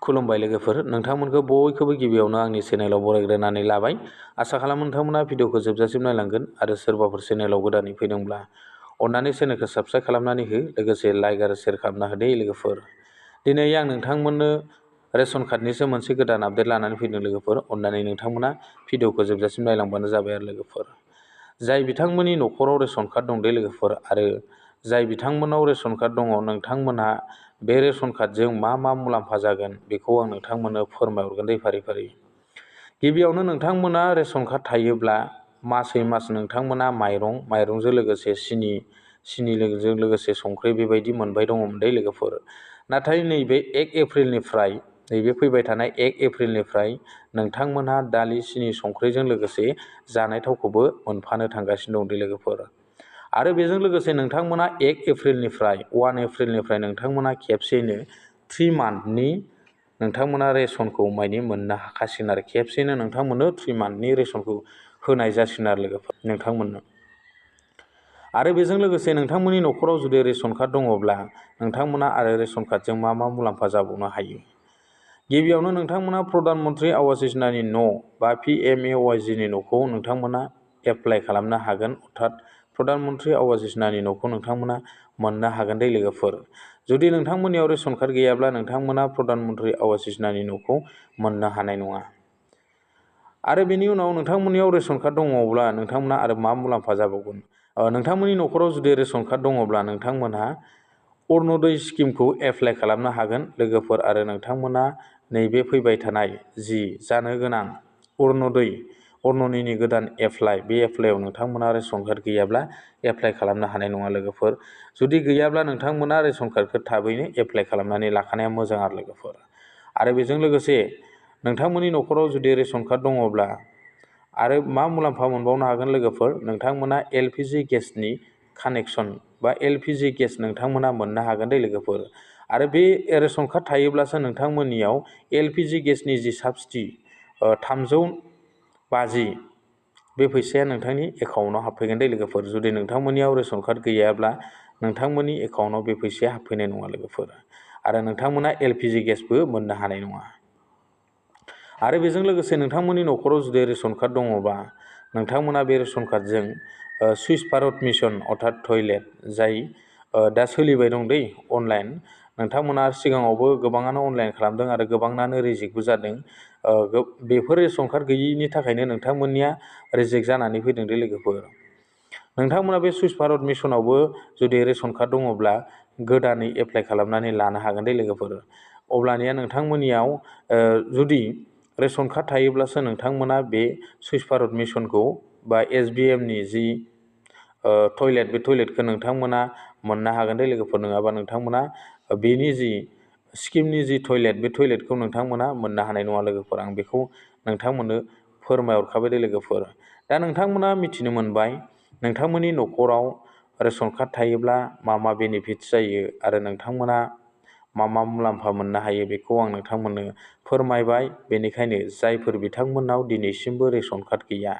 खुलुमबाय लोगोफोर, नोंथांमोनखौ बयखौबो गिबियावनो आंनि चेनेलाव बरायग्रोनानै लाबाय। आसा खालामो नोंथांमोना भिडिअखौ जोबजासिम नायलांगोन आरो सोरबाफोर चेनेलाव गोदानै फैदोंब्ला अन्नानै चेनेलखौ साबस्क्राइब खालामनानै हो, लोगोसे लाइक आरो शेयार खालामना होदो लोगोफोर। दिनै आं नोंथांमोननो रेशन कार्डनिसो मोनसे गोदान आपडेट लानानै फैदों लोगोफोर। अन्नानै नोंथांमोना भिडिअखौ जोबजासिम नायलांबानो जाबाय आरो लोगोफोर। जाय बिथांमोननि न'खराव रेशन कार्ड दं दे लोगोफोर, आरो जाय बिथांमोनाव रेशन कार्ड दङ, नोंथांमोनहा बे रेशन कार्डजों मा मुलाम्फा जागोन बेखौ आं नोंथांमोननो फोरमायहरगोन दे फारि फारि। गिबियावनो नोंथांमोना रेशन कार्ड थायोब्ला मासै मास नोंथांमोना माइरंजों लोगोसे सिनिजों लोगोसे संख्रि बेबायदि मोनबाय दङमोन दे लोगोफोर। नाथाय नैबे 1 एप्रिलनिफ्राय नैबे फैबाय थानाय 1 एप्रिलनिफ्राय नोंथांमोनहा दालि, सिनि, संख्रिजों लोगोसे जानाय थावखौबो मोनफानो थांगासिनो दं दे लोगोफोर। आरो बेजों लोगोसे नोंथांमोना 1 एप्रिलनिफ्राय नोंथांमोना खेबसेयैनो 3 मान्थनि नोंथांमोना रेशनखौ मोननो हाखासिगोन आरो खेबसेयैनो नोंथांमोननो 3 मान्थनि रेशनखौ होनाय जासिगोन आरो लोगोफोर नोंथांमोननो। आरो बेजों लोगोसे नोंथांमोननि न'खराव जुदि रेशन कार्ड दङब्ला नोंथांमोना आरो रेशन कार्डजों मा मुलाम्फा जाबावनो हायो। गिबियावनो नोंथांमोना प्रधान मन्त्रि आवास योजनानि न' बा PMAYGनि न'खौ नोंथांमोना एप्लाइ खालामनो हागोन, अर्थात प्रधान मन्त्रि आवास योजनानि न'खौ नोंथांमोना मोननो हागोन दे लोगोफोर। जुदि नोंथांमोननियाव रेशन कार्ड गैयाब्ला नोंथांमोना प्रधान मन्त्रि आवास योजनानि न'खौ मोननो हानाय नङा। आरो बेनि उनाव नोंथांमोननियाव रेशन कार्ड दङब्ला नोंथांमोना आरो मा मुलाम्फा जाबावगोन। नोंथांमोननि न'खराव जुदि रेशन कार्ड दङब्ला नोंथांमोनहा अरुण'दय स्किमखौ एप्लाइ खालामनो हागोन लोगोफोर। आरो नोंथांमोना नैबे फैबाय थानाय जि जानो गोनां अरुण'दयनि गोदान बे एप्लाइआव नोंथांमोना रेशन कार्ड गैयाब्ला एप्लाइ खालामनो हानाय नङा लोगोफोर। जुदि गैयाब्ला नोंथांमोना रेशन कार्डखौ थाबैनो एप्लाइ खालामनानै लाखानाया मोजां आरो लोगोफोर। आरो बेजों लोगोसे नोंथांमोननि न'खराव जुदि रेशन कार्ड दङब्ला आरो मा मुलाम्फा मोनबावनो हागोन लोगोफोर, नोंथांमोना LPG गेसनि कानेक्सन बा LPG गेस नोंथांमोना मोननो हागोन दे लोगोफोर। आरो बे रेशन कार्ड थायोब्लासो नोंथांमोननियाव LPG गेसनि जि साबसिडि 350 बे फैसाया नोंथांनि एकाउन्टआव हाबफैगोन दे लोगोफोर। जुदि नोंथांमोननियाव रेशन कार्ड गैयाब्ला नोंथांमोननि एकाउन्टआव बे फैसाया हाबफैनाय नङा लोगोफोर। आरो नोंथांमोना LPG गेसबो मोननो हानाय नङा। आरो बेजों लोगोसे नोंथांमोननि न'खराव जुदि रेशन कार्ड दङबा नोंथांमोना बे रेशन कार्डजों स्वच्छ भारत मिशन अर्थात टयलेट जाय दा सोलिबाय दं दै अनलाइन, नोंथांमोना सिगाङावबो गोबाङानो अनलाइन खालामदों आरो गोबाङानो रिजेक्टबो जादों। बेफोर रेशन कार्ड गैयिनि थाखायनो नोंथांमोननिया रिजेक्ट जानानै फैदों दे लोगोफोर। नोंथांमोना बे स्वच्छ भारत मिशनावबो जुदि रेशन कार्ड दङब्ला गोदानै एप्लाइ खालामनानै लानो हागोन दे लोगोफोर। अब्लानिया नोंथांमोननियाव जुदि रेशन कार्ड थायोब्लासो नोंथांमोना बे स्वच्छ भारत मिशनखौ बा SBMनि जि टयलेट बे टयलेटखौ नोंथांमोना मोननो हागोन दे लोगोफोर। नङाबा नोंथांमोना बेनि जि स्किमनि जि टयलेट बे टयलेटखौ नोंथांमोना मोननो हानाय नङा लोगोफोर। आं बेखौ नोंथांमोननो फोरमायहरखाबाय दे लोगोफोर। दा नोंथांमोना मिथिनो मोनबाय नोंथांमोननि न'खराव रेशन कार्ड थायोब्ला मा बेनिफिट्स जायो आरो नोंथांमोना मा मुलाम्फा मोननो हायो बेखौ आं नोंथांमोननो फोरमायबाय। बेनिखायनो जायफोर बिथांमोननाव दिनैसिमबो रेशन कार्ड गैया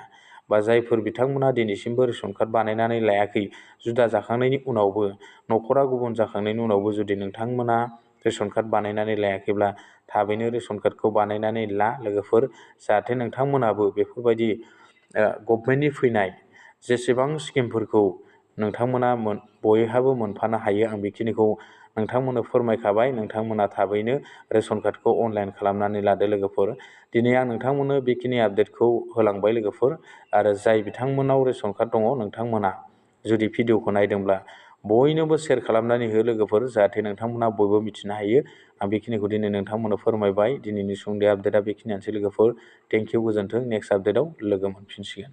बा जायफोर बिथांमोना दिनैसिमबो रेशन कार्ड बानायनानै लायाखै, जुदा जाखांनायनि उनावबो न'खरा गुबुन जाखांनायनि उनावबो जुदि नोंथांमोना रेशन कार्ड बानायनानै लायाखैब्ला थाबैनो रेशन कार्डखौ बानायनानै ला लोगोफोर, जाहाथे नोंथांमोनाबो बेफोरबायदि गभर्नमेन्टनि फैनाय जेसेबां स्किमफोरखौ नोंथांमोना बयहाबो मोनफानो हायो। आं बेखिनिखौ नोंथांमोननो फोरमायखाबाय। नोंथांमोना थाबैनो रेशन कार्डखौ अनलाइन खालामनानै लादो लोगोफोर। दिनै आं नोंथांमोननो बेखिनि आपडेटखौ होलांबाय लोगोफोर। आरो जाय बिथांमोनाव रेशन कार्ड दङ नोंथांमोना जुदि भिडिअखौ नायदोंब्ला बयनोबो शेयार खालामनानै हो लोगोफोर, जाहाथे नोंथांमोना बयबो मिथिनो हायो। आं बेखिनिखौ दिनै नोंथांमोननो फोरमायबाय। दिनैनि सुंद' आपडेटआ बेखिनियानोसै लोगोफोर। थेंक इउ, गोजोन्थों। नेक्स्ट आपडेटआव लोगो मोनफिनसिगोन।